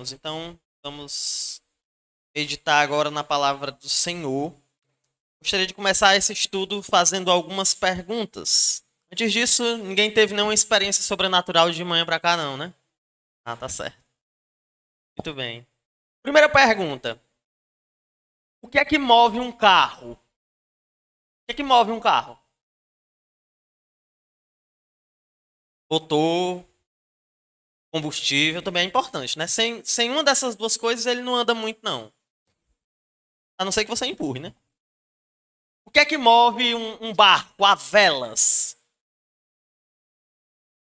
irmãos? Então, vamos meditar agora na palavra do Senhor. Gostaria de começar esse estudo fazendo algumas perguntas. Antes disso, ninguém teve nenhuma experiência sobrenatural de manhã para cá, não, né? Ah, tá certo. Muito bem. Primeira pergunta. O que é que move um carro? O que é que move um carro? Motor, combustível também é importante, né? Sem uma dessas duas coisas, ele não anda muito, não. A não ser que você empurre, né? O que é que move um barco a velas?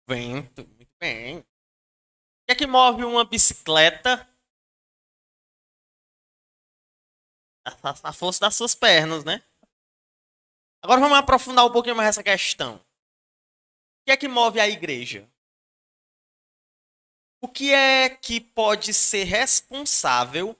Vento, muito bem. O que é que move uma bicicleta? A força das suas pernas, né? Agora vamos aprofundar um pouquinho mais essa questão. O que é que move a igreja? O que é que pode ser responsável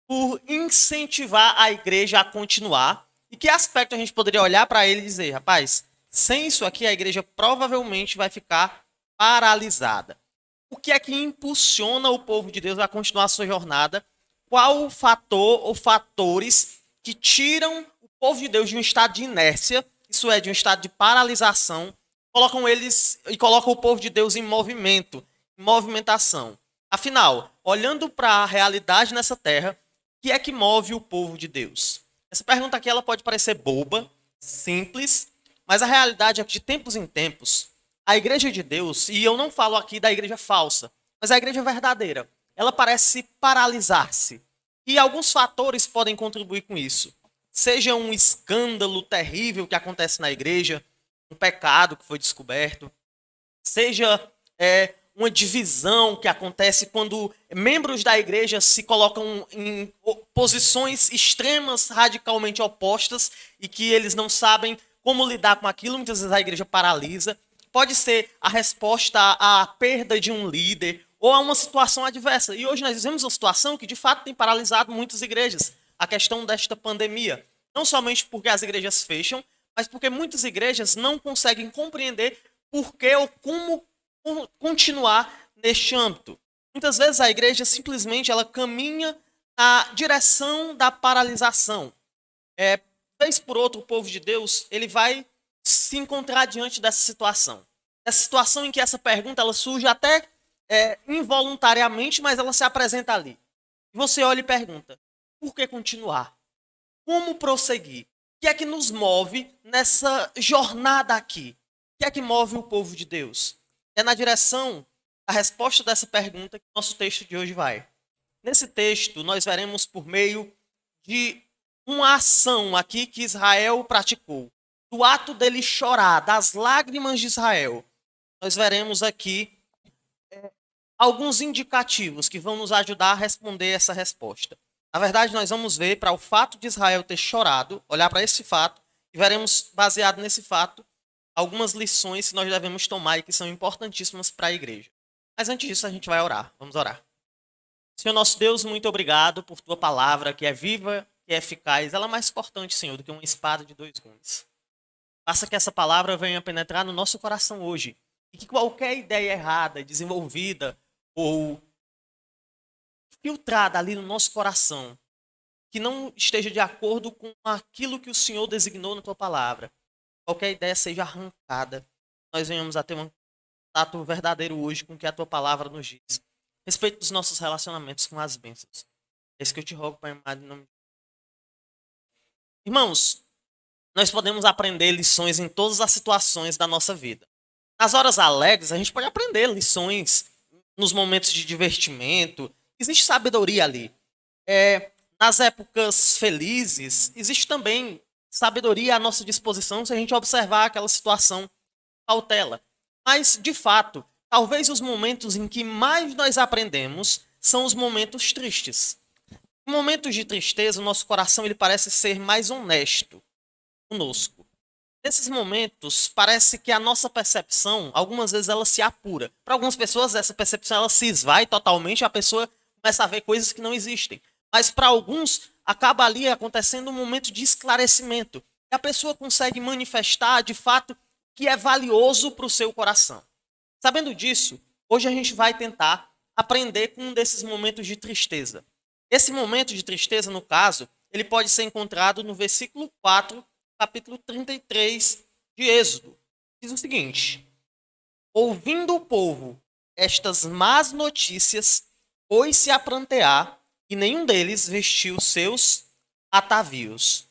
por incentivar a igreja a continuar? E que aspecto a gente poderia olhar para ele e dizer, rapaz, sem isso aqui a igreja provavelmente vai ficar paralisada. O que é que impulsiona o povo de Deus a continuar a sua jornada? Qual o fator ou fatores que tiram o povo de Deus de um estado de inércia, isso é, de um estado de paralisação, colocam eles e colocam o povo de Deus em movimento, em movimentação? Afinal, olhando para a realidade nessa terra, o que é que move o povo de Deus? Essa pergunta aqui ela pode parecer boba, simples, mas a realidade é que de tempos em tempos, a igreja de Deus, e eu não falo aqui da igreja falsa, mas a igreja verdadeira, ela parece paralisar-se. E alguns fatores podem contribuir com isso. Seja um escândalo terrível que acontece na igreja, um pecado que foi descoberto, seja uma divisão que acontece quando membros da igreja se colocam em posições extremas, radicalmente opostas, e que eles não sabem como lidar com aquilo, muitas vezes a igreja paralisa. Pode ser a resposta à perda de um líder ou a uma situação adversa. E hoje nós vivemos uma situação que de fato tem paralisado muitas igrejas. A questão desta pandemia. Não somente porque as igrejas fecham, mas porque muitas igrejas não conseguem compreender por que ou como continuar neste âmbito. Muitas vezes a igreja simplesmente ela caminha na direção da paralisação. Vez por outra, o povo de Deus ele vai se encontrar diante dessa situação. Essa situação em que essa pergunta ela surge até involuntariamente, mas ela se apresenta ali. E você olha e pergunta, por que continuar? Como prosseguir? O que é que nos move nessa jornada aqui? O que é que move o povo de Deus? É na direção, a resposta dessa pergunta que o nosso texto de hoje vai. Nesse texto, nós veremos por meio de uma ação aqui que Israel praticou. Do ato dele chorar, das lágrimas de Israel. Nós veremos aqui alguns indicativos que vão nos ajudar a responder essa resposta. Na verdade, nós vamos ver para o fato de Israel ter chorado, olhar para esse fato, e veremos, baseado nesse fato, algumas lições que nós devemos tomar e que são importantíssimas para a igreja. Mas antes disso, a gente vai orar. Vamos orar. Senhor nosso Deus, muito obrigado por tua palavra, que é viva, que é eficaz. Ela é mais cortante, Senhor, do que uma espada de dois gumes. Faça que essa palavra venha penetrar no nosso coração hoje. E que qualquer ideia errada, desenvolvida ou filtrada ali no nosso coração, que não esteja de acordo com aquilo que o Senhor designou na tua palavra, qualquer ideia seja arrancada, nós venhamos a ter um contato verdadeiro hoje com o que a tua palavra nos diz. Respeito dos nossos relacionamentos com as bênçãos. É isso que eu te rogo, Pai amado, em nome de Jesus. Irmãos, nós podemos aprender lições em todas as situações da nossa vida. Nas horas alegres, a gente pode aprender lições nos momentos de divertimento. Existe sabedoria ali. Nas épocas felizes, existe também sabedoria à nossa disposição se a gente observar aquela situação cautela. Mas, de fato, talvez os momentos em que mais nós aprendemos são os momentos tristes. Em momentos de tristeza, o nosso coração ele parece ser mais honesto conosco. Nesses momentos, parece que a nossa percepção, algumas vezes, ela se apura. Para algumas pessoas, essa percepção ela se esvai totalmente e a pessoa começa a ver coisas que não existem. Mas para alguns, acaba ali acontecendo um momento de esclarecimento. E a pessoa consegue manifestar, de fato, que é valioso para o seu coração. Sabendo disso, hoje a gente vai tentar aprender com um desses momentos de tristeza. Esse momento de tristeza, no caso, ele pode ser encontrado no versículo 4, capítulo 33 de Êxodo. Diz o seguinte: ouvindo o povo estas más notícias, pôs-se a prantear, e nenhum deles vestiu seus atavios.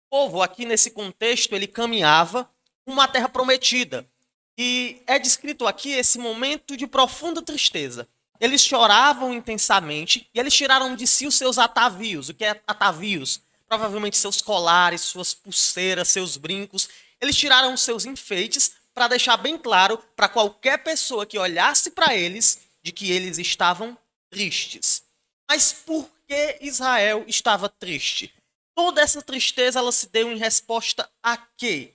O povo, aqui nesse contexto, ele caminhava uma terra prometida. E é descrito aqui esse momento de profunda tristeza. Eles choravam intensamente e eles tiraram de si os seus atavios. O que é atavios? Provavelmente seus colares, suas pulseiras, seus brincos. Eles tiraram os seus enfeites para deixar bem claro para qualquer pessoa que olhasse para eles de que eles estavam tristes. Mas por que Israel estava triste? Toda essa tristeza ela se deu em resposta a quê?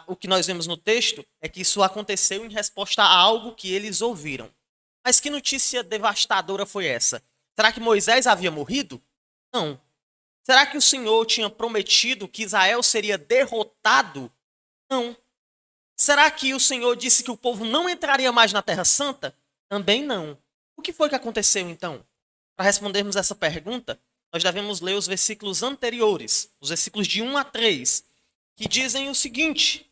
O que nós vemos no texto é que isso aconteceu em resposta a algo que eles ouviram. Mas que notícia devastadora foi essa? Será que Moisés havia morrido? Não. Será que o Senhor tinha prometido que Israel seria derrotado? Não. Será que o Senhor disse que o povo não entraria mais na Terra Santa? Também não. O que foi que aconteceu então? Para respondermos essa pergunta, nós devemos ler os versículos anteriores, os versículos de 1 a 3, que dizem o seguinte: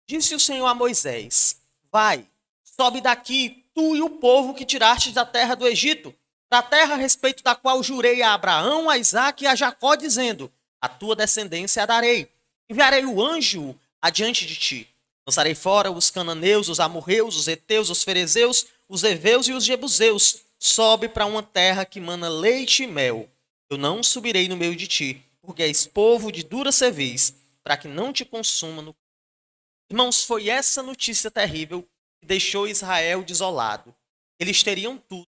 disse o Senhor a Moisés: vai, sobe daqui, tu e o povo que tiraste da terra do Egito, da terra a respeito da qual jurei a Abraão, a Isaque e a Jacó, dizendo: a tua descendência a darei. Enviarei o anjo adiante de ti. Lançarei fora os cananeus, os amorreus, os heteus, os ferezeus, os heveus e os jebuseus. Sobe para uma terra que mana leite e mel. Eu não subirei no meio de ti, porque és povo de dura cerviz, para que não te consuma no... Irmãos, foi essa notícia terrível que deixou Israel desolado. Eles teriam tudo,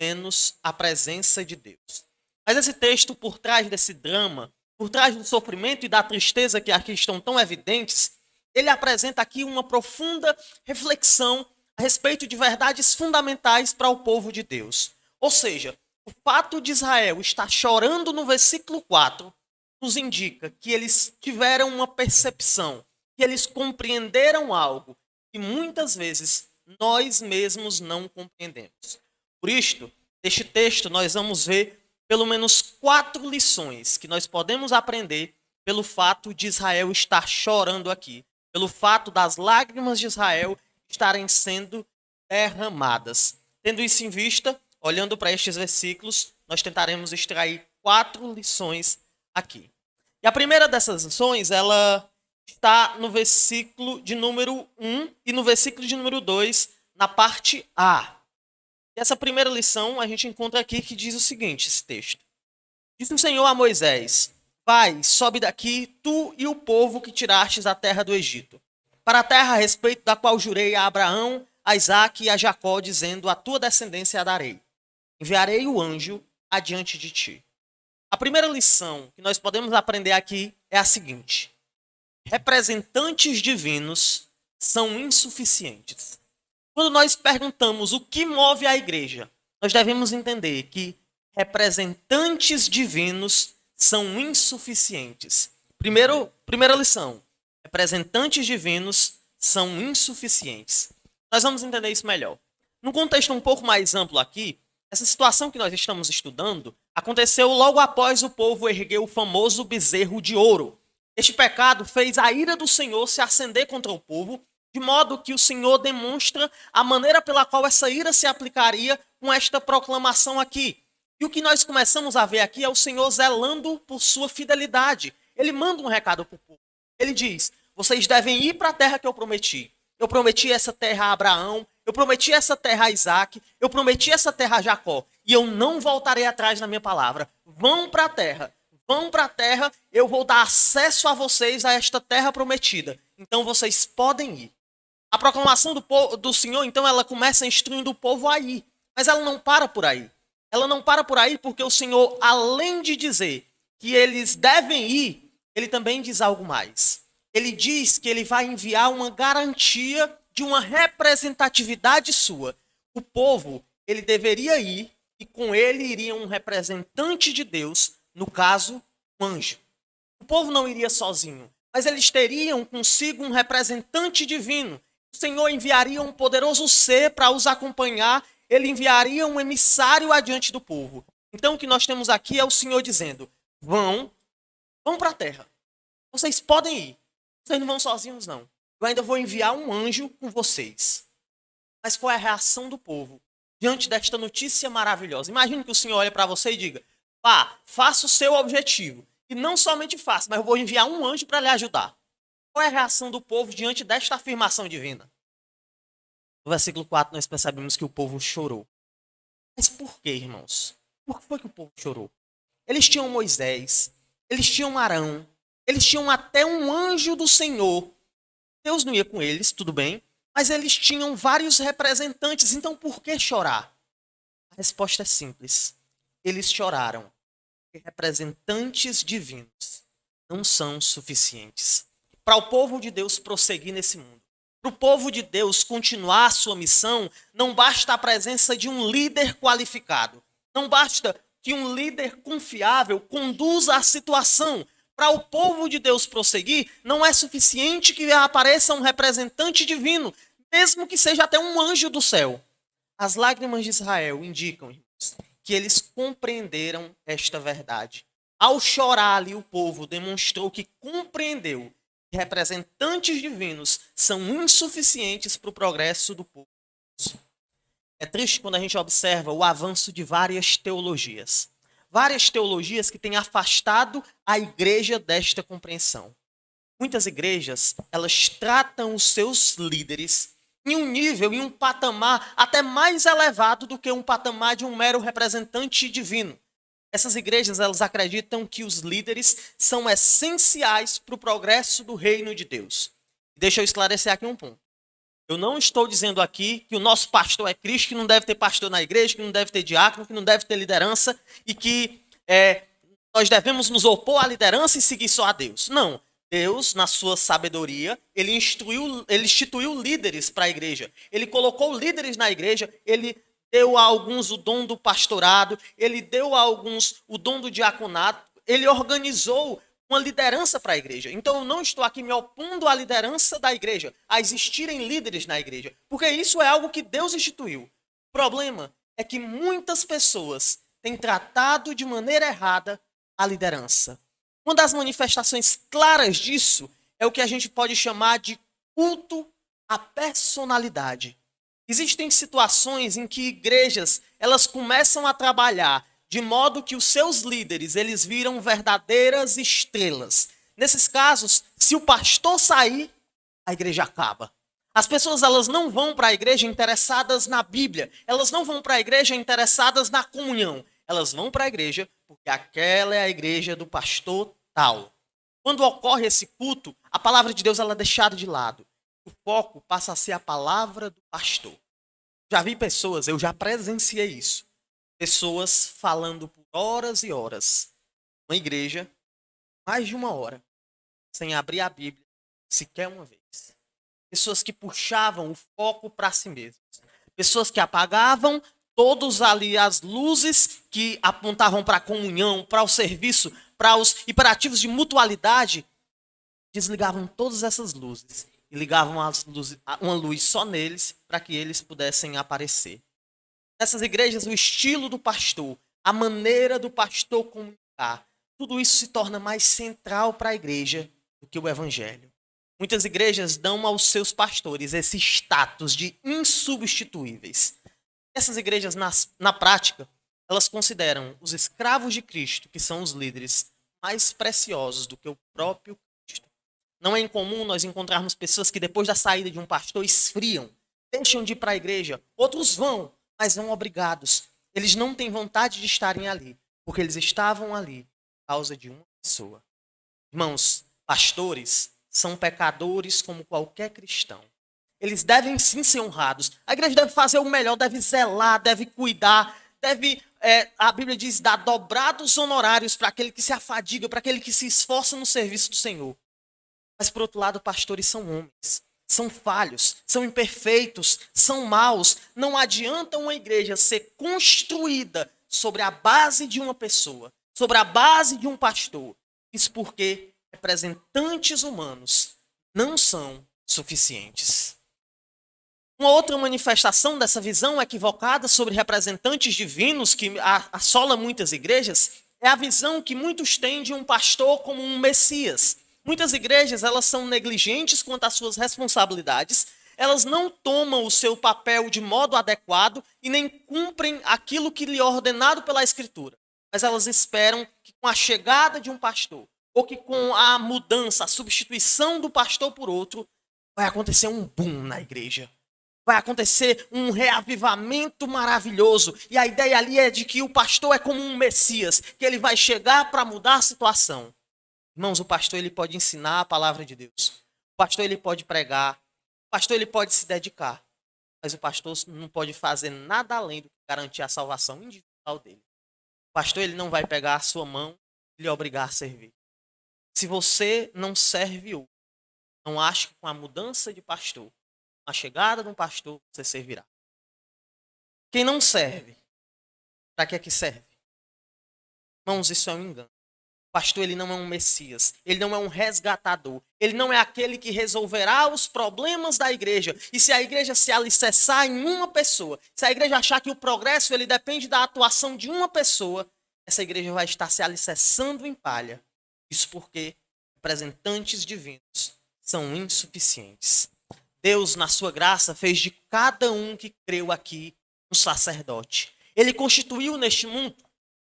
menos a presença de Deus. Mas esse texto, por trás desse drama, por trás do sofrimento e da tristeza que aqui estão tão evidentes, ele apresenta aqui uma profunda reflexão a respeito de verdades fundamentais para o povo de Deus. Ou seja, o fato de Israel estar chorando no versículo 4 nos indica que eles tiveram uma percepção, que eles compreenderam algo que muitas vezes nós mesmos não compreendemos. Por isto, neste texto nós vamos ver pelo menos 4 lições que nós podemos aprender pelo fato de Israel estar chorando aqui, pelo fato das lágrimas de Israel estarem sendo derramadas. Tendo isso em vista, olhando para estes versículos, nós tentaremos extrair 4 lições aqui. E a primeira dessas lições, ela está no versículo de número 1 e no versículo de número 2, na parte A. E essa primeira lição a gente encontra aqui que diz o seguinte, esse texto. Disse o Senhor a Moisés: vai, sobe daqui, tu e o povo que tirastes da terra do Egito, para a terra a respeito da qual jurei a Abraão, a Isaque e a Jacó, dizendo: a tua descendência a darei. Enviarei o anjo adiante de ti. A primeira lição que nós podemos aprender aqui é a seguinte: representantes divinos são insuficientes. Quando nós perguntamos o que move a igreja, nós devemos entender que representantes divinos são insuficientes. Primeira lição: representantes divinos são insuficientes. Nós vamos entender isso melhor. Num contexto um pouco mais amplo aqui, essa situação que nós estamos estudando aconteceu logo após o povo erguer o famoso bezerro de ouro. Este pecado fez a ira do Senhor se acender contra o povo, de modo que o Senhor demonstra a maneira pela qual essa ira se aplicaria com esta proclamação aqui. E o que nós começamos a ver aqui é o Senhor zelando por sua fidelidade. Ele manda um recado para o povo. Ele diz: vocês devem ir para a terra que eu prometi. Eu prometi essa terra a Abraão, eu prometi essa terra a Isaque, eu prometi essa terra a Jacó. E eu não voltarei atrás na minha palavra. Vão para a terra, eu vou dar acesso a vocês a esta terra prometida. Então vocês podem ir. A proclamação do Senhor, então, ela começa instruindo o povo a ir. Mas ela não para por aí. Ela não para por aí porque o Senhor, além de dizer que eles devem ir, ele também diz algo mais. Ele diz que ele vai enviar uma garantia de uma representatividade sua. O povo, ele deveria ir e com ele iria um representante de Deus, no caso, um anjo. O povo não iria sozinho, mas eles teriam consigo um representante divino. O Senhor enviaria um poderoso ser para os acompanhar. ele enviaria um emissário adiante do povo. Então o que nós temos aqui é o Senhor dizendo: vão para a terra. Vocês podem ir. Vocês não vão sozinhos, não. Eu ainda vou enviar um anjo com vocês. Mas qual é a reação do povo diante desta notícia maravilhosa? Imagine que o Senhor olhe para você e diga: vá, faça o seu objetivo. E não somente faça, mas eu vou enviar um anjo para lhe ajudar. Qual é a reação do povo diante desta afirmação divina? No versículo 4 nós percebemos que o povo chorou. Mas por quê, irmãos? Por que foi que o povo chorou? Eles tinham Moisés, eles tinham Arão, eles tinham até um anjo do Senhor. Deus não ia com eles, tudo bem, mas eles tinham vários representantes, então por que chorar? A resposta é simples. Eles choraram porque representantes divinos não são suficientes para o povo de Deus prosseguir nesse mundo. Para o povo de Deus continuar a sua missão, não basta a presença de um líder qualificado. Não basta que um líder confiável conduza a situação. Para o povo de Deus prosseguir, não é suficiente que apareça um representante divino, mesmo que seja até um anjo do céu. As lágrimas de Israel indicam, irmãos, que eles compreenderam esta verdade. Ao chorar ali, o povo demonstrou que compreendeu que representantes divinos são insuficientes para o progresso do povo. É triste quando a gente observa o avanço de várias teologias. Várias teologias que têm afastado a igreja desta compreensão. Muitas igrejas, elas tratam os seus líderes em um nível, em um patamar até mais elevado do que um patamar de um mero representante divino. Essas igrejas, elas acreditam que os líderes são essenciais para o progresso do reino de Deus. Deixa eu esclarecer aqui um ponto. Eu não estou dizendo aqui que o nosso pastor é Cristo, que não deve ter pastor na igreja, que não deve ter diácono, que não deve ter liderança e que nós devemos nos opor à liderança e seguir só a Deus. Não. Deus, na sua sabedoria, ele instituiu líderes para a igreja. Ele colocou líderes na igreja, ele deu a alguns o dom do pastorado, ele deu a alguns o dom do diaconato, ele organizou uma liderança para a igreja. Então eu não estou aqui me opondo à liderança da igreja, a existirem líderes na igreja, porque isso é algo que Deus instituiu. O problema é que muitas pessoas têm tratado de maneira errada a liderança. Uma das manifestações claras disso é o que a gente pode chamar de culto à personalidade. Existem situações em que igrejas, elas começam a trabalhar de modo que os seus líderes, eles viram verdadeiras estrelas. Nesses casos, se o pastor sair, a igreja acaba. As pessoas, elas não vão para a igreja interessadas na Bíblia, elas não vão para a igreja interessadas na comunhão, elas vão para a igreja porque aquela é a igreja do pastor tal. Quando ocorre esse culto, a palavra de Deus ela é deixada de lado. O foco passa a ser a palavra do pastor. Já vi pessoas, eu já presenciei isso. Pessoas falando por horas e horas. Uma igreja, mais de uma hora, sem abrir a Bíblia sequer uma vez. Pessoas que puxavam o foco para si mesmas. Pessoas que apagavam todos ali as luzes que apontavam para a comunhão, para o serviço, para os imperativos de mutualidade, desligavam todas essas luzes e ligavam uma luz só neles para que eles pudessem aparecer. Nessas igrejas, o estilo do pastor, a maneira do pastor comunicar, tudo isso se torna mais central para a igreja do que o evangelho. Muitas igrejas dão aos seus pastores esse status de insubstituíveis. Essas igrejas, na prática, elas consideram os escravos de Cristo, que são os líderes, mais preciosos do que o próprio Cristo. Não é incomum nós encontrarmos pessoas que depois da saída de um pastor esfriam, deixam de ir para a igreja. Outros vão, mas vão obrigados. Eles não têm vontade de estarem ali, porque eles estavam ali por causa de uma pessoa. Irmãos, pastores são pecadores como qualquer cristão. Eles devem sim ser honrados. A igreja deve fazer o melhor, deve zelar, deve cuidar, deve, a Bíblia diz, dar dobrados honorários para aquele que se afadiga, para aquele que se esforça no serviço do Senhor. Mas, por outro lado, pastores são homens, são falhos, são imperfeitos, são maus. Não adianta uma igreja ser construída sobre a base de uma pessoa, sobre a base de um pastor. Isso porque representantes humanos não são suficientes. Uma outra manifestação dessa visão equivocada sobre representantes divinos que assola muitas igrejas é a visão que muitos têm de um pastor como um Messias. Muitas igrejas, elas são negligentes quanto às suas responsabilidades, elas não tomam o seu papel de modo adequado e nem cumprem aquilo que lhe é ordenado pela Escritura. Mas elas esperam que com a chegada de um pastor, ou que com a mudança, a substituição do pastor por outro, vai acontecer um boom na igreja. Vai acontecer um reavivamento maravilhoso. E a ideia ali é de que o pastor é como um Messias, que ele vai chegar para mudar a situação. Irmãos, o pastor ele pode ensinar a palavra de Deus. O pastor ele pode pregar. O pastor ele pode se dedicar. Mas o pastor não pode fazer nada além do que garantir a salvação individual dele. O pastor ele não vai pegar a sua mão e lhe obrigar a servir. Se você não serve hoje, não ache que com a mudança de pastor, a chegada de um pastor, você servirá. Quem não serve, para que é que serve? Irmãos, isso é um engano. O pastor ele não é um Messias, ele não é um resgatador, ele não é aquele que resolverá os problemas da igreja. E se a igreja se alicerçar em uma pessoa, se a igreja achar que o progresso ele depende da atuação de uma pessoa, essa igreja vai estar se alicerçando em palha. Isso porque representantes divinos são insuficientes. Deus, na sua graça, fez de cada um que creu aqui um sacerdote. Ele constituiu neste mundo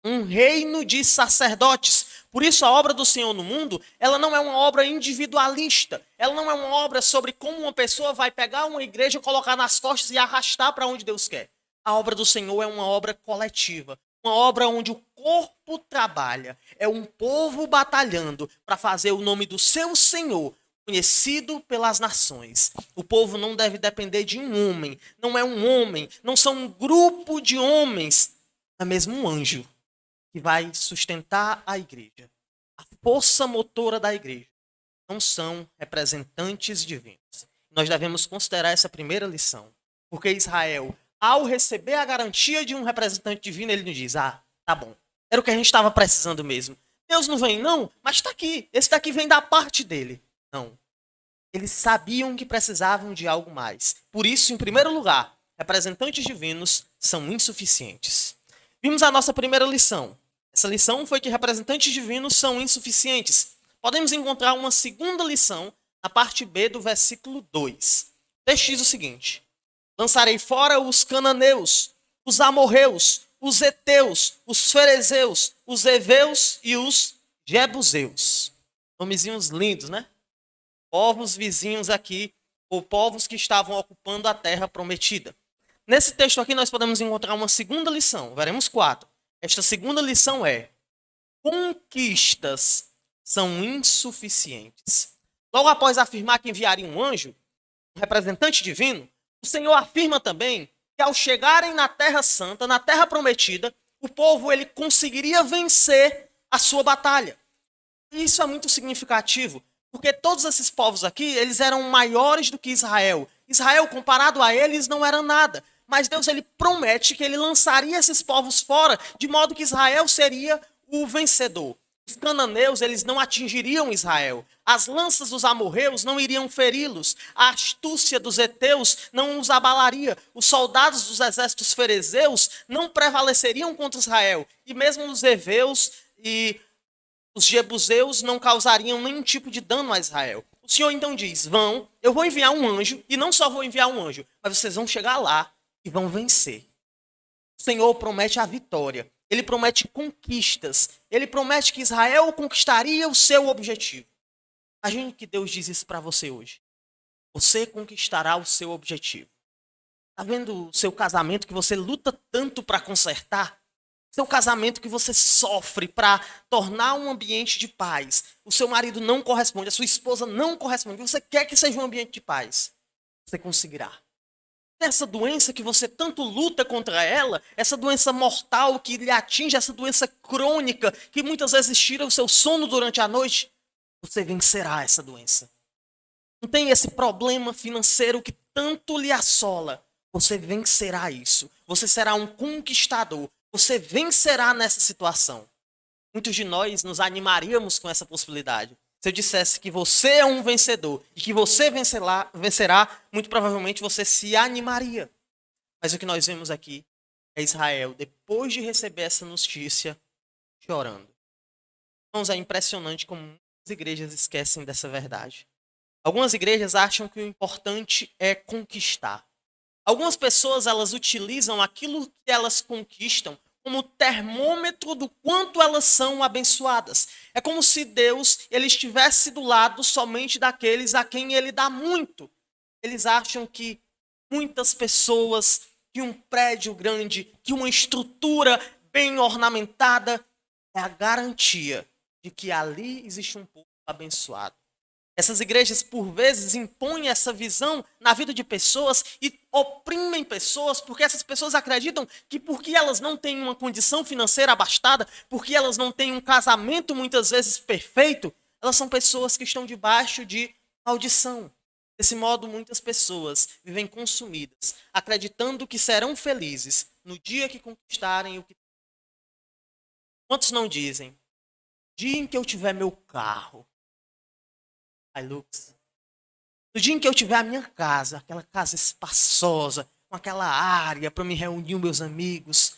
um reino de sacerdotes. Por isso, a obra do Senhor no mundo, ela não é uma obra individualista. Ela não é uma obra sobre como uma pessoa vai pegar uma igreja, colocar nas costas e arrastar para onde Deus quer. A obra do Senhor é uma obra coletiva. Uma obra onde o corpo trabalha. É um povo batalhando para fazer o nome do seu Senhor conhecido pelas nações. O povo não deve depender de um homem. Não é um homem. Não são um grupo de homens. É mesmo um anjo que vai sustentar a igreja. A força motora da igreja não são representantes divinos. Nós devemos considerar essa primeira lição. Porque Israel, ao receber a garantia de um representante divino, ele nos diz, tá bom, era o que a gente estava precisando mesmo. Deus não vem não, mas está aqui. Esse daqui vem da parte dele. Não. Eles sabiam que precisavam de algo mais. Por isso, em primeiro lugar, representantes divinos são insuficientes. Vimos a nossa primeira lição. Essa lição foi que representantes divinos são insuficientes. Podemos encontrar uma segunda lição na parte B do versículo 2. O texto diz o seguinte: lançarei fora os cananeus, os amorreus, os heteus, os ferezeus, os heveus e os jebuseus. Nomezinhos lindos, né? Povos vizinhos aqui, ou povos que estavam ocupando a terra prometida. Nesse texto aqui nós podemos encontrar uma segunda lição, veremos 4. Esta segunda lição é: conquistas são insuficientes. Logo após afirmar que enviaria um anjo, um representante divino, o Senhor afirma também que ao chegarem na Terra Santa, na Terra Prometida, o povo ele conseguiria vencer a sua batalha. E isso é muito significativo, porque todos esses povos aqui, eles eram maiores do que Israel. Israel, comparado a eles, não era nada. Mas Deus ele promete que ele lançaria esses povos fora, de modo que Israel seria o vencedor. Os cananeus eles não atingiriam Israel. As lanças dos amorreus não iriam feri-los. A astúcia dos heteus não os abalaria. Os soldados dos exércitos ferezeus não prevaleceriam contra Israel. E mesmo os heveus e os jebuseus não causariam nenhum tipo de dano a Israel. O Senhor então diz, eu vou enviar um anjo, e não só vou enviar um anjo, mas vocês vão chegar lá e vão vencer. O Senhor promete a vitória. Ele promete conquistas. Ele promete que Israel conquistaria o seu objetivo. Imagine que Deus diz isso para você hoje. Você conquistará o seu objetivo. Está vendo o seu casamento que você luta tanto para consertar? Seu casamento que você sofre para tornar um ambiente de paz. O seu marido não corresponde, a sua esposa não corresponde. Você quer que seja um ambiente de paz. Você conseguirá. Essa doença que você tanto luta contra ela, essa doença mortal que lhe atinge, essa doença crônica que muitas vezes tira o seu sono durante a noite, você vencerá essa doença. Não tem esse problema financeiro que tanto lhe assola, você vencerá isso. Você será um conquistador, você vencerá nessa situação. Muitos de nós nos animaríamos com essa possibilidade. Se eu dissesse que você é um vencedor e que você vencerá, muito provavelmente você se animaria. Mas o que nós vemos aqui é Israel, depois de receber essa notícia, chorando. Irmãos, é impressionante como muitas igrejas esquecem dessa verdade. Algumas igrejas acham que o importante é conquistar. Algumas pessoas, elas utilizam aquilo que elas conquistam como termômetro do quanto elas são abençoadas. É como se Deus ele estivesse do lado somente daqueles a quem ele dá muito. Eles acham que muitas pessoas, que um prédio grande, que uma estrutura bem ornamentada é a garantia de que ali existe um povo abençoado. Essas igrejas, por vezes, impõem essa visão na vida de pessoas e oprimem pessoas, porque essas pessoas acreditam que porque elas não têm uma condição financeira abastada, porque elas não têm um casamento muitas vezes perfeito, elas são pessoas que estão debaixo de maldição. Desse modo, muitas pessoas vivem consumidas, acreditando que serão felizes no dia que conquistarem o que. Quantos não dizem? Dia em que eu tiver meu carro, Hilux. No dia em que eu tiver a minha casa, aquela casa espaçosa, com aquela área para me reunir com meus amigos.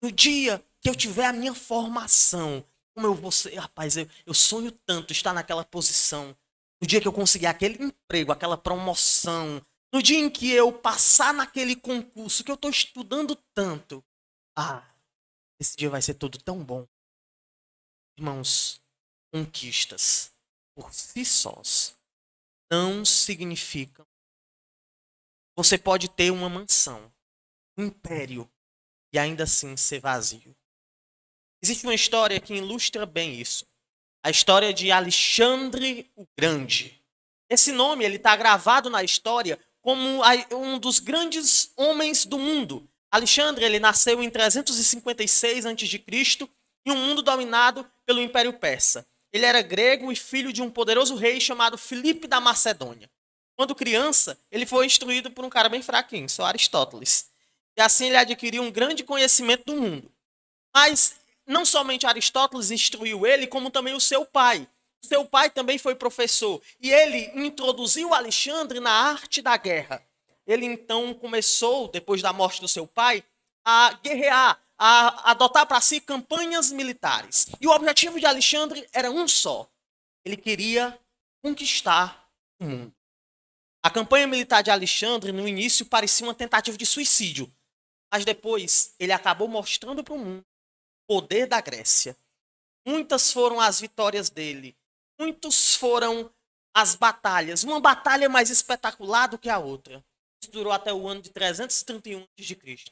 No dia que eu tiver a minha formação, como eu vou ser, rapaz, eu sonho tanto estar naquela posição. No dia que eu conseguir aquele emprego, aquela promoção. No dia em que eu passar naquele concurso que eu estou estudando tanto. Ah, esse dia vai ser tudo tão bom. Irmãos, conquistas por si sós não significam. Você pode ter uma mansão, um império, e ainda assim ser vazio. Existe uma história que ilustra bem isso. A história de Alexandre o Grande. Esse nome ele está gravado na história como um dos grandes homens do mundo. Alexandre ele nasceu em 356 a.C. em um mundo dominado pelo Império Persa. Ele era grego e filho de um poderoso rei chamado Filipe da Macedônia. Quando criança, ele foi instruído por um cara bem fraquinho, só Aristóteles. E assim ele adquiriu um grande conhecimento do mundo. Mas não somente Aristóteles instruiu ele, como também o seu pai. O seu pai também foi professor. E ele introduziu Alexandre na arte da guerra. Ele então começou, depois da morte do seu pai, a guerrear, a adotar para si campanhas militares. E o objetivo de Alexandre era um só. Ele queria conquistar o mundo. A campanha militar de Alexandre, no início, parecia uma tentativa de suicídio. Mas depois, ele acabou mostrando para o mundo o poder da Grécia. Muitas foram as vitórias dele. Muitos foram as batalhas. Uma batalha mais espetacular do que a outra. Isso durou até o ano de 331 a.C.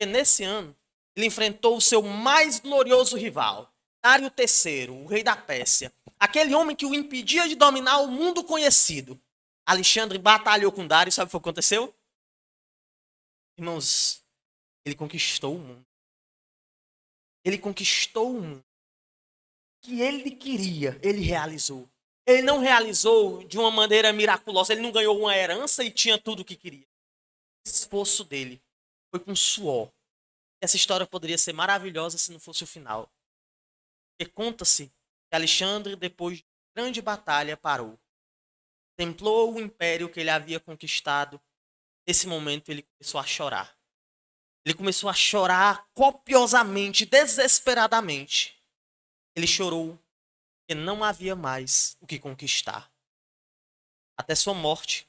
E nesse ano, ele enfrentou o seu mais glorioso rival, Dário III, o rei da Pérsia. Aquele homem que o impedia de dominar o mundo conhecido. Alexandre batalhou com Dário, sabe o que aconteceu? Irmãos, ele conquistou o mundo. Ele conquistou o mundo. O que ele queria, ele realizou. Ele não realizou de uma maneira miraculosa. Ele não ganhou uma herança e tinha tudo o que queria. O esforço dele foi com suor. Essa história poderia ser maravilhosa se não fosse o final. Porque conta-se que Alexandre, depois de uma grande batalha, parou. Contemplou o império que ele havia conquistado. Nesse momento, ele começou a chorar. Ele começou a chorar copiosamente, desesperadamente. Ele chorou porque não havia mais o que conquistar. Até sua morte,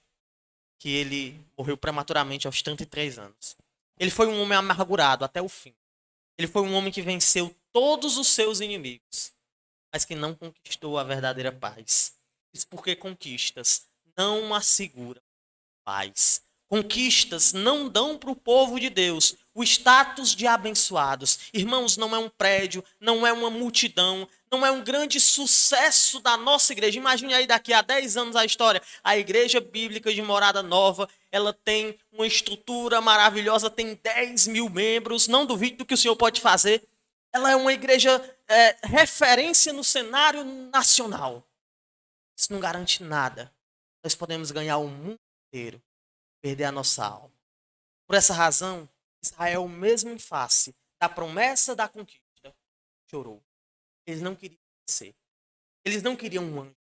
que ele morreu prematuramente aos 33 anos. Ele foi um homem amargurado até o fim. Ele foi um homem que venceu todos os seus inimigos, mas que não conquistou a verdadeira paz. Isso porque conquistas não asseguram paz. Conquistas não dão para o povo de Deus o status de abençoados. Irmãos, não é um prédio, não é uma multidão, não é um grande sucesso da nossa igreja. Imagine aí daqui a 10 anos a história. A igreja bíblica de Morada Nova, ela tem uma estrutura maravilhosa, tem 10 mil membros. Não duvide do que o Senhor pode fazer. Ela é uma igreja referência no cenário nacional. Isso não garante nada. Nós podemos ganhar o mundo inteiro, perder a nossa alma. Por essa razão, Israel, mesmo em face da promessa da conquista, chorou. Eles não queriam vencer. Eles não queriam um anjo.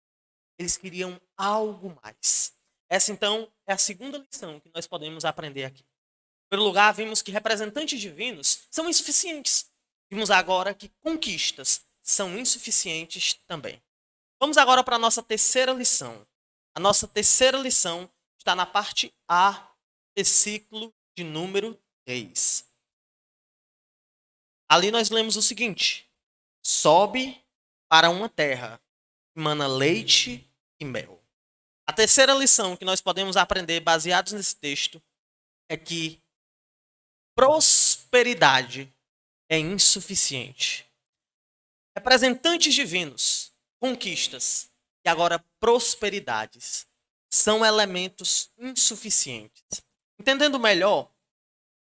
Eles queriam algo mais. Essa, então, é a segunda lição que nós podemos aprender aqui. Em primeiro lugar, vimos que representantes divinos são insuficientes. Vimos agora que conquistas são insuficientes também. Vamos agora para a nossa terceira lição. A nossa terceira lição está na parte A, versículo de número 3. Ali nós lemos o seguinte: sobe para uma terra que mana leite e mel. A terceira lição que nós podemos aprender baseados nesse texto é que prosperidade é insuficiente. Representantes divinos, conquistas e agora prosperidades são elementos insuficientes. Entendendo melhor,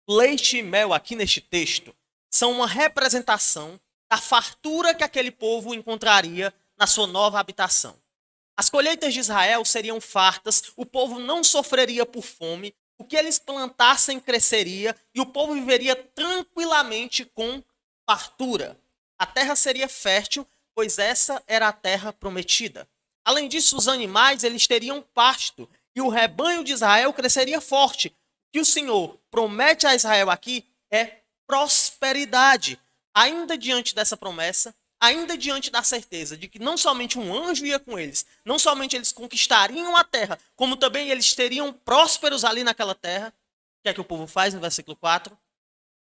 leite e mel aqui neste texto são uma representação da fartura que aquele povo encontraria na sua nova habitação. As colheitas de Israel seriam fartas, o povo não sofreria por fome, o que eles plantassem cresceria e o povo viveria tranquilamente com fartura. A terra seria fértil, pois essa era a terra prometida. Além disso, os animais eles teriam pasto e o rebanho de Israel cresceria forte. O que o Senhor promete a Israel aqui é prosperidade. Ainda diante dessa promessa, ainda diante da certeza de que não somente um anjo ia com eles, não somente eles conquistariam a terra, como também eles teriam prósperos ali naquela terra, o que é que o povo faz no versículo 4?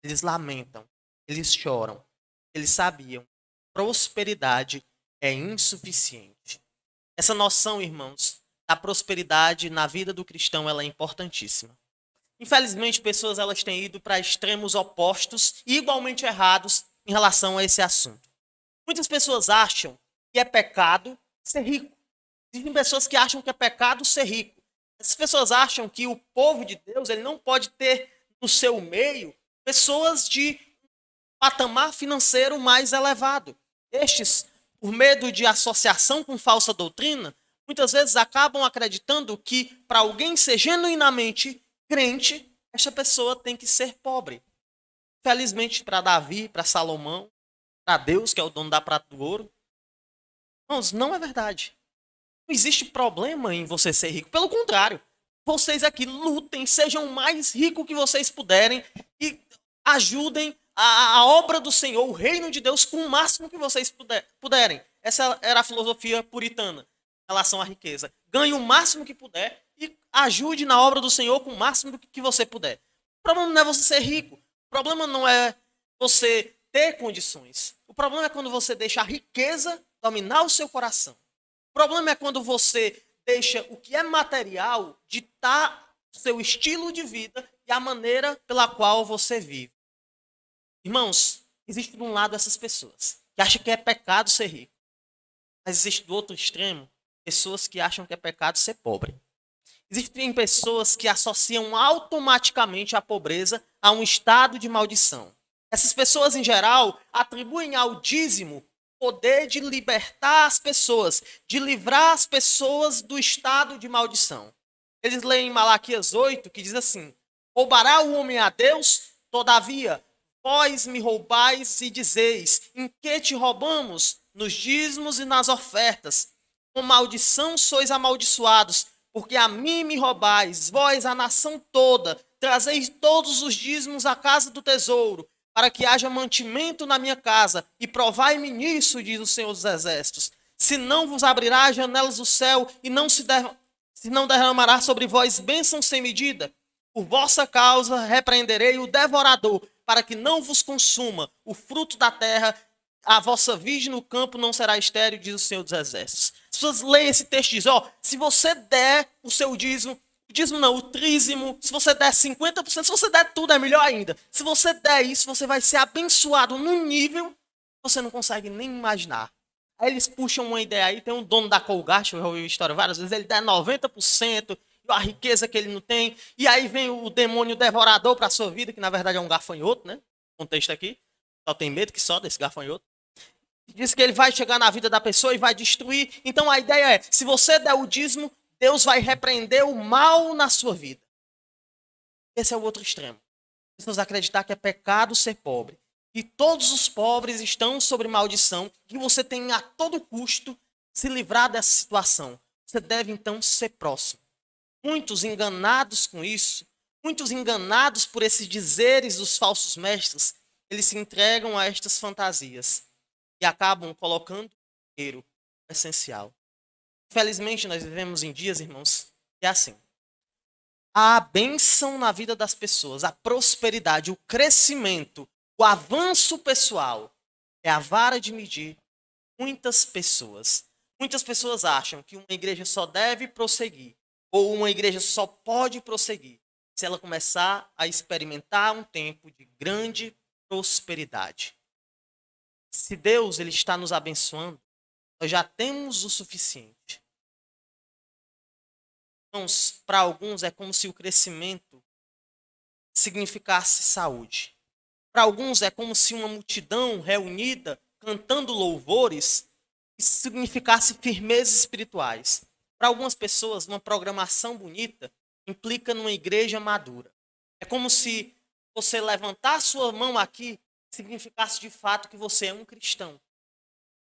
Eles lamentam, eles choram, eles sabiam, prosperidade é insuficiente. Essa noção, irmãos, da prosperidade na vida do cristão, ela é importantíssima. Infelizmente, pessoas elas têm ido para extremos opostos e igualmente errados em relação a esse assunto. Muitas pessoas acham que é pecado ser rico. Existem pessoas que acham que é pecado ser rico. Essas pessoas acham que o povo de Deus ele não pode ter no seu meio pessoas de patamar financeiro mais elevado. Estes, por medo de associação com falsa doutrina, muitas vezes acabam acreditando que para alguém ser genuinamente crente, esta pessoa tem que ser pobre. Felizmente para Davi, para Salomão, para Deus, que é o dono da prata do ouro. Irmãos, não é verdade. Não existe problema em você ser rico. Pelo contrário, vocês aqui lutem, sejam o mais ricos que vocês puderem e ajudem a obra do Senhor, o reino de Deus, com o máximo que vocês puderem. Essa era a filosofia puritana em relação à riqueza. Ganhe o máximo que puder e ajude na obra do Senhor com o máximo que você puder. O problema não é você ser rico. O problema não é você ter condições. O problema é quando você deixa a riqueza dominar o seu coração. O problema é quando você deixa o que é material ditar o seu estilo de vida e a maneira pela qual você vive. Irmãos, existe de um lado essas pessoas que acham que é pecado ser rico. Mas existe do outro extremo pessoas que acham que é pecado ser pobre. Existem pessoas que associam automaticamente a pobreza a um estado de maldição. Essas pessoas, em geral, atribuem ao dízimo o poder de libertar as pessoas, de livrar as pessoas do estado de maldição. Eles leem em Malaquias 8, que diz assim: roubará o homem a Deus? Todavia, vós me roubais e dizeis: em que te roubamos? Nos dízimos e nas ofertas. Com maldição sois amaldiçoados, porque a mim me roubais, vós, a nação toda, trazeis todos os dízimos à casa do tesouro, para que haja mantimento na minha casa, e provai-me nisso, diz o Senhor dos Exércitos. Se não vos abrirá as janelas do céu, e se não derramará sobre vós bênção sem medida, por vossa causa repreenderei o devorador, para que não vos consuma o fruto da terra, a vossa virgem no campo não será estéril, diz o Senhor dos Exércitos. As pessoas leem esse texto e dizem, se você der o seu dízimo não, o trízimo, se você der 50%, se você der tudo é melhor ainda. Se você der isso, você vai ser abençoado num nível que você não consegue nem imaginar. Aí eles puxam uma ideia aí, tem um dono da Colgate, eu já ouvi a história várias vezes, ele dá 90%, e a riqueza que ele não tem, e aí vem o demônio devorador para a sua vida, que na verdade é um gafanhoto, né? O contexto aqui, só tem medo que só desse gafanhoto. Diz que ele vai chegar na vida da pessoa e vai destruir. Então a ideia é, se você der o dízimo, Deus vai repreender o mal na sua vida. Esse é o outro extremo. As pessoas acreditar que é pecado ser pobre. E todos os pobres estão sob maldição. Que você tem a todo custo se livrar dessa situação. você deve então ser próximo. Muitos enganados com isso, muitos enganados por esses dizeres dos falsos mestres, eles se entregam a estas fantasias e acabam colocando dinheiro essencial. Infelizmente, nós vivemos em dias, irmãos, que é assim. A bênção na vida das pessoas, a prosperidade, o crescimento, o avanço pessoal é a vara de medir muitas pessoas. Muitas pessoas acham que uma igreja só deve prosseguir, ou uma igreja só pode prosseguir, se ela começar a experimentar um tempo de grande prosperidade. Se Deus ele está nos abençoando, nós já temos o suficiente. Irmãos, para alguns é como se o crescimento significasse saúde. Para alguns é como se uma multidão reunida cantando louvores significasse firmeza espirituais. Para algumas pessoas, uma programação bonita implica numa igreja madura. É como se você levantar sua mão aqui significasse de fato que você é um cristão.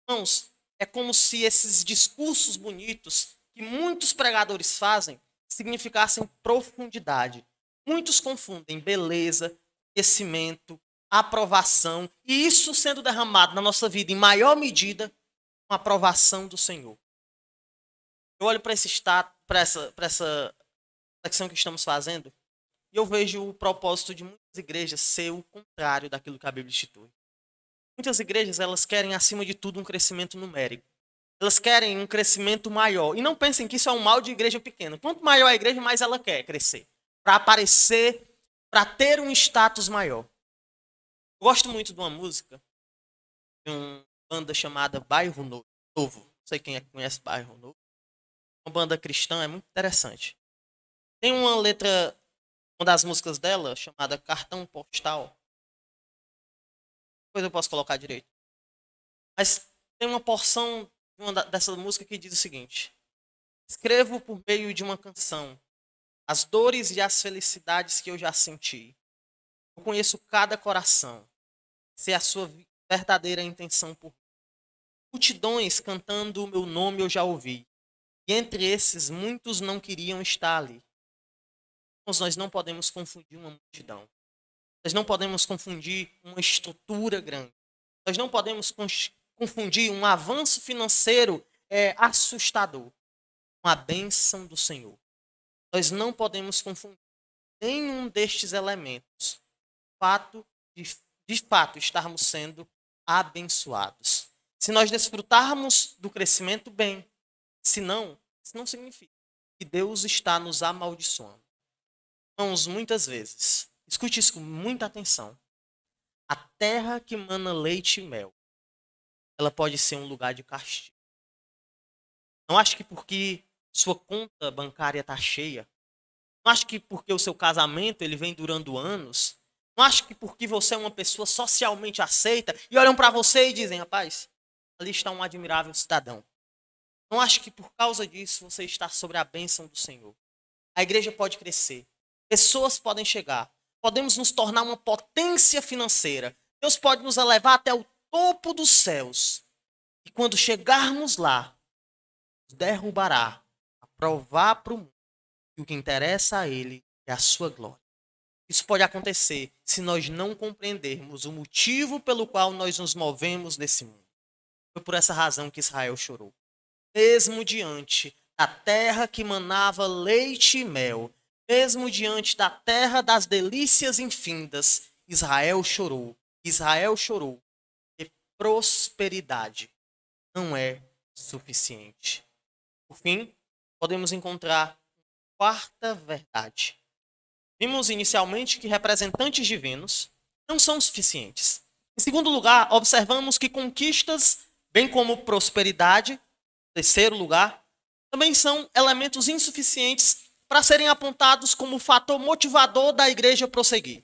Irmãos, é como se esses discursos bonitos que muitos pregadores fazem significassem profundidade. Muitos confundem beleza, conhecimento, aprovação, e isso sendo derramado na nossa vida em maior medida com a aprovação do Senhor. Eu olho para esse estado, para essa reflexão que estamos fazendo, e eu vejo o propósito de muitas igrejas ser o contrário daquilo que a Bíblia institui. Muitas igrejas, elas querem, acima de tudo, um crescimento numérico. Elas querem um crescimento maior. E não pensem que isso é um mal de igreja pequena. Quanto maior a igreja, mais ela quer crescer. Para aparecer, para ter um status maior. Eu gosto muito de uma música de uma banda chamada Bairro Novo. Não sei quem é que conhece Bairro Novo. Uma banda cristã, é muito interessante. Tem uma letra, uma das músicas dela, chamada Cartão Postal. Depois eu posso colocar direito. Mas tem uma porção dessa música que diz o seguinte: escrevo por meio de uma canção as dores e as felicidades que eu já senti. Eu conheço cada coração, sei a sua verdadeira intenção por mim. Multidões cantando o meu nome eu já ouvi. E entre esses, muitos não queriam estar ali. Mas nós não podemos confundir uma multidão. Nós não podemos confundir uma estrutura grande. Nós não podemos confundir um avanço financeiro assustador com a bênção do Senhor. Nós não podemos confundir nenhum destes elementos. De fato, estarmos sendo abençoados. Se nós desfrutarmos do crescimento, bem. Se não, isso não significa que Deus está nos amaldiçoando. Irmãos, muitas vezes, escute isso com muita atenção. A terra que mana leite e mel, ela pode ser um lugar de castigo. Não acho que porque sua conta bancária está cheia, não acho que porque o seu casamento ele vem durando anos, não acho que porque você é uma pessoa socialmente aceita e olham para você e dizem, rapaz, ali está um admirável cidadão. Não acho que por causa disso você está sobre a bênção do Senhor. A igreja pode crescer, pessoas podem chegar, podemos nos tornar uma potência financeira. Deus pode nos elevar até o topo dos céus. E quando chegarmos lá, nos derrubará a provar para o mundo que o que interessa a ele é a sua glória. Isso pode acontecer se nós não compreendermos o motivo pelo qual nós nos movemos nesse mundo. Foi por essa razão que Israel chorou. Mesmo diante da terra que manava leite e mel, mesmo diante da terra das delícias infindas, Israel chorou. Israel chorou, porque prosperidade não é suficiente. Por fim, podemos encontrar quarta verdade. Vimos inicialmente que representantes divinos não são suficientes. Em segundo lugar, observamos que conquistas, bem como prosperidade, terceiro lugar, também são elementos insuficientes para serem apontados como fator motivador da igreja prosseguir.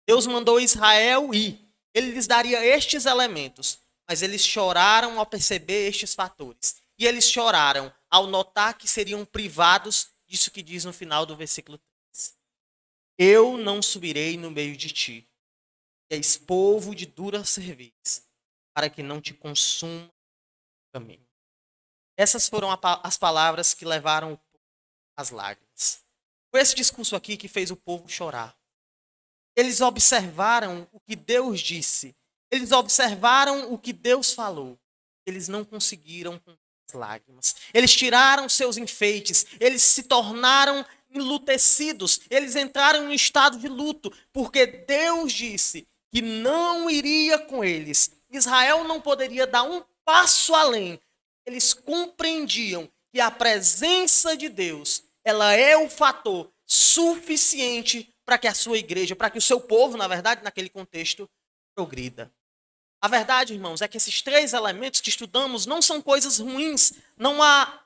Deus mandou Israel ir. Ele lhes daria estes elementos, mas eles choraram ao perceber estes fatores. E eles choraram ao notar que seriam privados disso que diz no final do versículo 3. Eu não subirei no meio de ti, que és povo de dura cerviz, para que não te consuma o caminho. Essas foram as palavras que levaram as lágrimas. Foi esse discurso aqui que fez o povo chorar. Eles observaram o que Deus disse. Eles observaram o que Deus falou. Eles não conseguiram conter as lágrimas. Eles tiraram seus enfeites. Eles se tornaram enlutecidos. Eles entraram em estado de luto, porque Deus disse que não iria com eles. Israel não poderia dar um passo além. Eles compreendiam que a presença de Deus, ela é o fator suficiente para que a sua igreja, para que o seu povo, na verdade, naquele contexto, progrida. A verdade, irmãos, é que esses três elementos que estudamos não são coisas ruins. Não há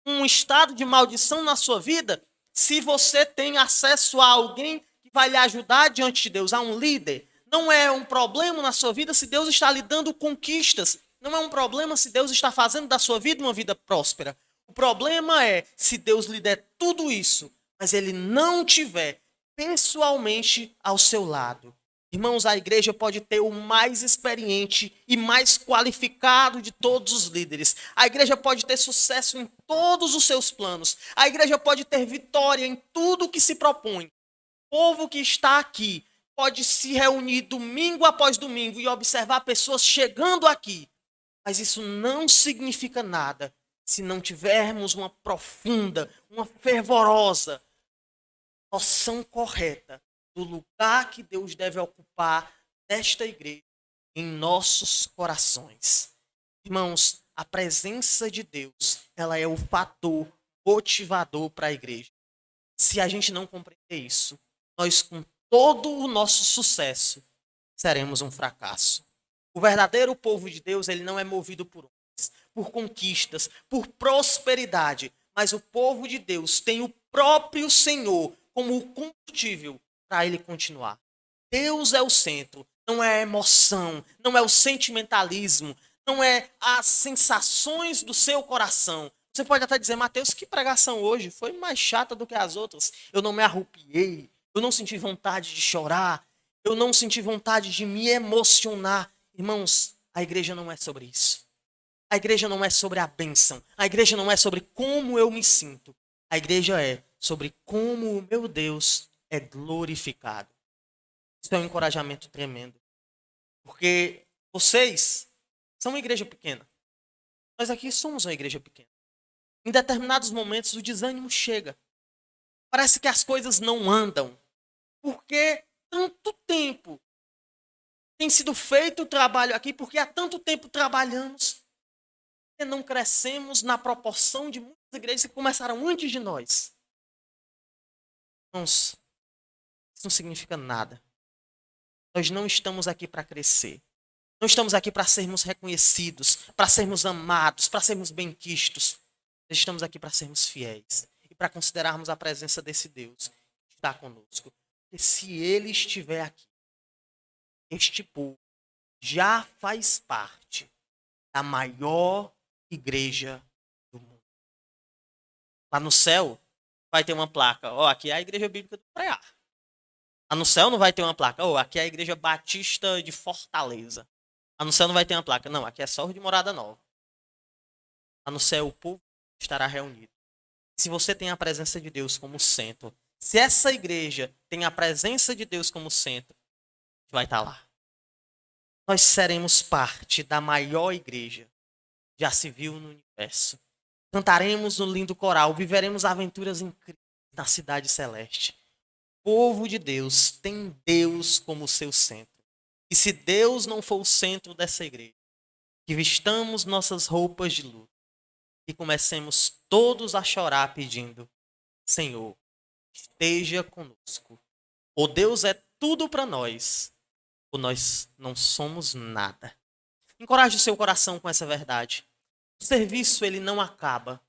um estado de maldição na sua vida se você tem acesso a alguém que vai lhe ajudar diante de Deus, a um líder. Não é um problema na sua vida se Deus está lhe dando conquistas. Não é um problema se Deus está fazendo da sua vida uma vida próspera. O problema é se Deus lhe der tudo isso, mas ele não tiver pessoalmente ao seu lado. Irmãos, a igreja pode ter o mais experiente e mais qualificado de todos os líderes. A igreja pode ter sucesso em todos os seus planos. A igreja pode ter vitória em tudo que se propõe. O povo que está aqui pode se reunir domingo após domingo e observar pessoas chegando aqui. Mas isso não significa nada se não tivermos uma profunda, uma fervorosa noção correta do lugar que Deus deve ocupar nesta igreja em nossos corações. Irmãos, a presença de Deus, ela é o fator motivador para a igreja. Se a gente não compreender isso, nós com todo o nosso sucesso seremos um fracasso. O verdadeiro povo de Deus, ele não é movido por homens, por conquistas, por prosperidade, mas o povo de Deus tem o próprio Senhor como o combustível para ele continuar. Deus é o centro, não é a emoção, não é o sentimentalismo, não é as sensações do seu coração. Você pode até dizer, Mateus, que pregação hoje foi mais chata do que as outras. Eu não me arrupiei, eu não senti vontade de chorar, eu não senti vontade de me emocionar. Irmãos, a igreja não é sobre isso. A igreja não é sobre a bênção. A igreja não é sobre como eu me sinto. A igreja é sobre como o meu Deus é glorificado. Isso é um encorajamento tremendo. Porque vocês são uma igreja pequena. Nós aqui somos uma igreja pequena. Em determinados momentos o desânimo chega. Parece que as coisas não andam. Porque tanto tempo tem sido feito o trabalho aqui, porque há tanto tempo trabalhamos e não crescemos na proporção de muitas igrejas que começaram antes de nós. Irmãos, isso não significa nada. Nós não estamos aqui para crescer. Não estamos aqui para sermos reconhecidos, para sermos amados, para sermos benquistos. Nós estamos aqui para sermos fiéis e para considerarmos a presença desse Deus que está conosco. Porque se Ele estiver aqui, este povo já faz parte da maior igreja do mundo. Lá no céu vai ter uma placa. Ó, aqui é a igreja bíblica do Preá. Lá no céu não vai ter uma placa. Ó, aqui é a igreja batista de Fortaleza. Lá no céu não vai ter uma placa. Não, aqui é só de Morada Nova. Lá no céu o povo estará reunido. Se você tem a presença de Deus como centro, se essa igreja tem a presença de Deus como centro, vai estar lá. Nós seremos parte da maior igreja que já se viu no universo. Cantaremos no lindo coral, viveremos aventuras incríveis na cidade celeste. O povo de Deus tem Deus como seu centro. E se Deus não for o centro dessa igreja, que vistamos nossas roupas de luto e comecemos todos a chorar pedindo, Senhor, esteja conosco. Ou Deus é tudo para nós, ou nós não somos nada. Encoraje o seu coração com essa verdade. O serviço, ele não acaba.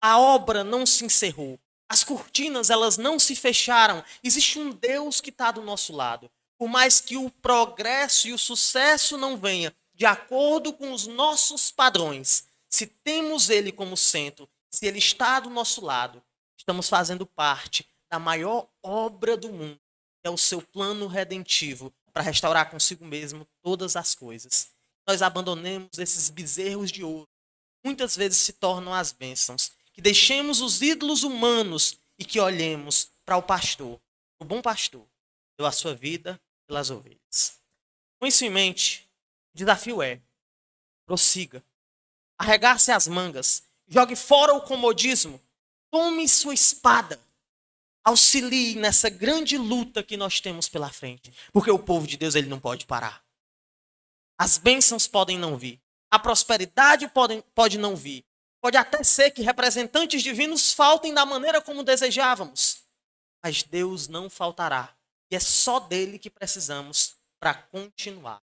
A obra não se encerrou. As cortinas, elas não se fecharam. Existe um Deus que está do nosso lado. Por mais que o progresso e o sucesso não venha de acordo com os nossos padrões, se temos Ele como centro, se Ele está do nosso lado, estamos fazendo parte da maior obra do mundo, que é o seu plano redentivo para restaurar consigo mesmo todas as coisas. Nós abandonemos esses bezerros de ouro muitas vezes se tornam as bênçãos. Que deixemos os ídolos humanos e que olhemos para o pastor, o bom pastor, deu a sua vida pelas ovelhas. Com isso em mente, o desafio é: prossiga, arregace as mangas, jogue fora o comodismo, tome sua espada, auxilie nessa grande luta que nós temos pela frente, porque o povo de Deus ele não pode parar. As bênçãos podem não vir, a prosperidade pode não vir, pode até ser que representantes divinos faltem da maneira como desejávamos, mas Deus não faltará, e é só dele que precisamos para continuar.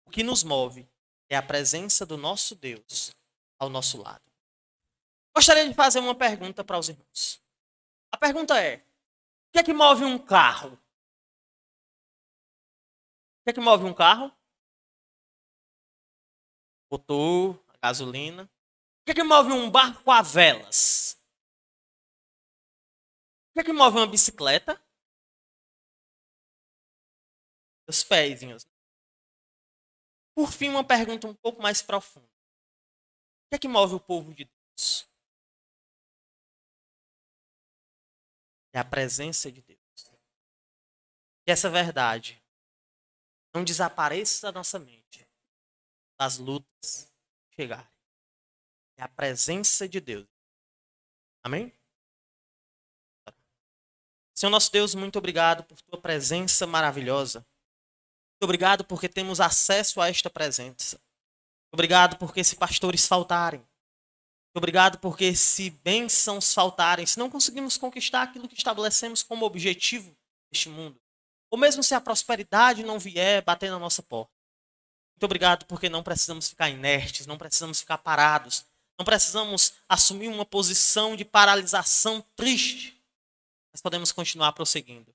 O que nos move é a presença do nosso Deus ao nosso lado. Gostaria de fazer uma pergunta para os irmãos. A pergunta é: o que é que move um carro? O que é que move um carro? Motor, gasolina. O que é que move um barco a velas? O que é que move uma bicicleta? Os pezinhos. Por fim, uma pergunta um pouco mais profunda. O que é que move o povo de Deus? É a presença de Deus. Que essa verdade não desapareça da nossa mente das lutas chegarem. É a presença de Deus. Amém? Senhor nosso Deus, muito obrigado por tua presença maravilhosa. Muito obrigado porque temos acesso a esta presença. Muito obrigado porque se pastores faltarem. Muito obrigado porque se bênçãos faltarem, se não conseguimos conquistar aquilo que estabelecemos como objetivo neste mundo, ou mesmo se a prosperidade não vier bater na nossa porta. Muito obrigado porque não precisamos ficar inertes, não precisamos ficar parados, não precisamos assumir uma posição de paralisação triste, mas podemos continuar prosseguindo.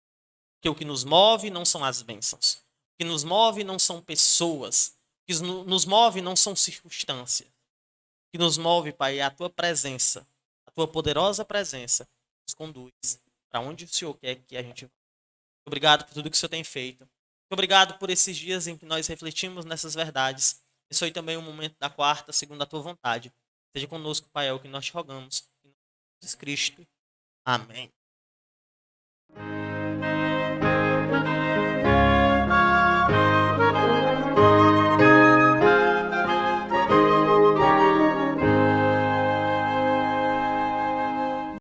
Porque o que nos move não são as bênçãos, o que nos move não são pessoas, o que nos move não são circunstâncias. O que nos move, Pai, é a tua presença, a tua poderosa presença, nos conduz para onde o Senhor quer que a gente vá. Obrigado por tudo que o Senhor tem feito. Muito obrigado por esses dias em que nós refletimos nessas verdades. Abençoe também o momento da quarta, segundo a tua vontade. Seja conosco, Pai, é o que nós te rogamos. Em nome de Jesus Cristo. Amém.